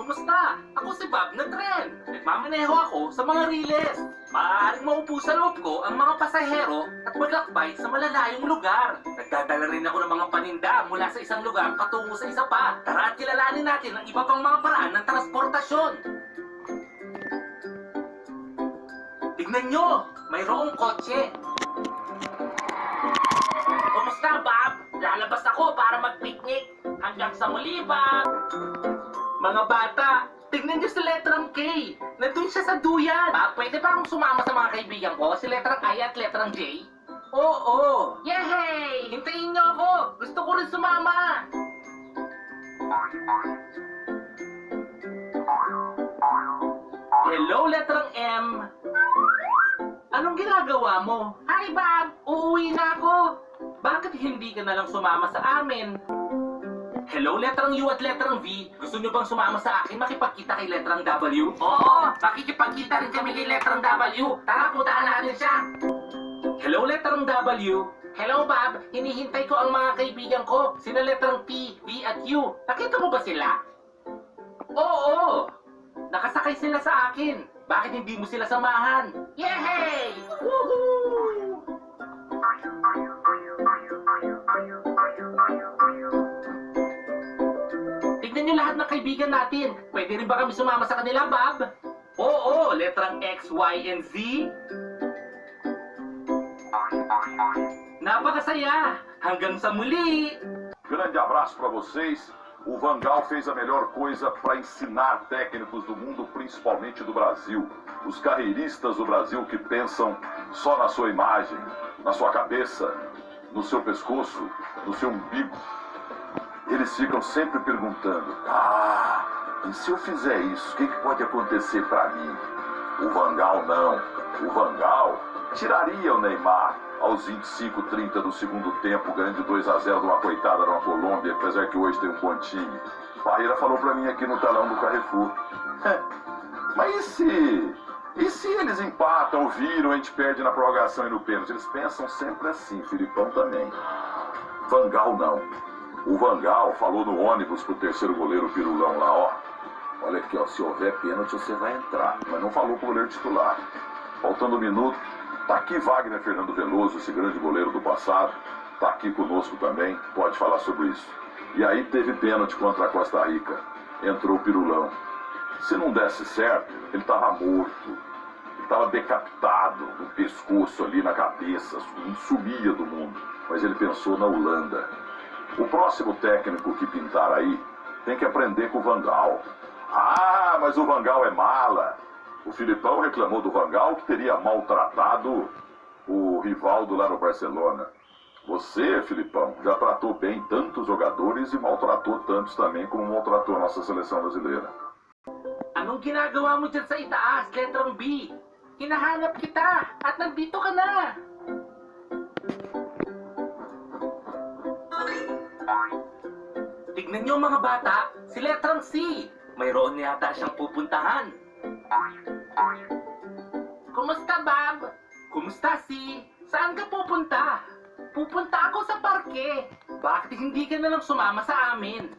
Kumusta? Ako si Bob na tren. Nagmamaneho ako sa mga riles. Maaaring maupo sa loob ko ang mga pasahero at maglakbay sa malalayong lugar. Nagdadala rin ako ng mga paninda mula sa isang lugar patungo sa isa pa. Tara at kilalanin natin ang iba pang mga paraan ng transportasyon. Tignan nyo, mayroong kotse. Kumusta, Bob? Lalabas ako para mag-picnic. Hanggang sa muli, Bob! Mga bata, tignan niyo si letrang K. Nandun siya sa duyan. Pwede ba akong sumama sa mga kaibigan ko? Si letrang I at letrang J? Oo. Yehey! Hintayin niyo ako. Gusto ko rin sumama. Hello, letrang M. Anong ginagawa mo? Hi, Bob! Uuwi na ako. Bakit hindi ka na lang sumama sa amin? Hello, letrang U at letrang V. Gusto nyo bang sumama sa akin makipagkita kay letrang W? Oo, makikipagkita rin kami kay letrang W. Tara, puntahan natin siya. Hello, letrang W. Hello, Bob. Hinihintay ko ang mga kaibigan ko. Sina letrang P, V at U. Nakita mo ba sila? Oo, nakasakay sila sa akin. Bakit hindi mo sila samahan? Yehey! Woohoo! Tignan niyo lahat ng kaibigan natin. Pwede rin ba kami sumama sa kanila, Bob? Oo, letrang X, Y, and Z. Napakasaya! Hanggang sa muli! Grande abraço para vocês. O Vangal fez a melhor coisa para ensinar técnicos do mundo, principalmente do Brasil. Os carreiristas do Brasil que pensam só na sua imagem, na sua cabeça, no seu pescoço, no seu umbigo. Eles ficam sempre perguntando: e se eu fizer isso, o que pode acontecer para mim? O Vangal não. O Vangal tiraria o Neymar aos 25, 30 do segundo tempo, ganhando de 2-0 de uma coitada numa Colômbia, apesar que hoje tem um bom time. Parreira falou para mim aqui no telão do Carrefour. Mas e se eles empatam, viram, a gente perde na prorrogação e no pênalti? Eles pensam sempre assim, Filipão também. Vangal não. O Vangal falou no ônibus pro terceiro goleiro Pirulão lá, ó. Olha aqui, ó, se houver pênalti você vai entrar. Mas não falou pro goleiro titular. Faltando um minuto, tá aqui Wagner Fernando Veloso, esse grande goleiro do passado. Tá aqui conosco também, pode falar sobre isso. E aí teve pênalti contra a Costa Rica. Entrou o Pirulão. Se não desse certo, ele tava morto. Ele tava decapitado, no pescoço ali, na cabeça. Sumia do mundo. Mas ele pensou na Holanda. O próximo técnico que pintar aí tem que aprender com o Vangal. Mas o Vangal é mala. O Filipão reclamou do Vangal que teria maltratado o Rivaldo lá no Barcelona. Você, Filipão, já tratou bem tantos jogadores e maltratou tantos também como maltratou a nossa seleção brasileira. Anong ginagawa mo dyan sa itaas, letrang B? Hinahanap kita at nandito ka na. Tignan niyo mga bata, si letrang C. Mayroon yata siyang pupuntahan. Kumusta, Bob? Kumusta, C? Saan ka pupunta? Pupunta ako sa parke. Bakit hindi ka na lang sumama sa amin?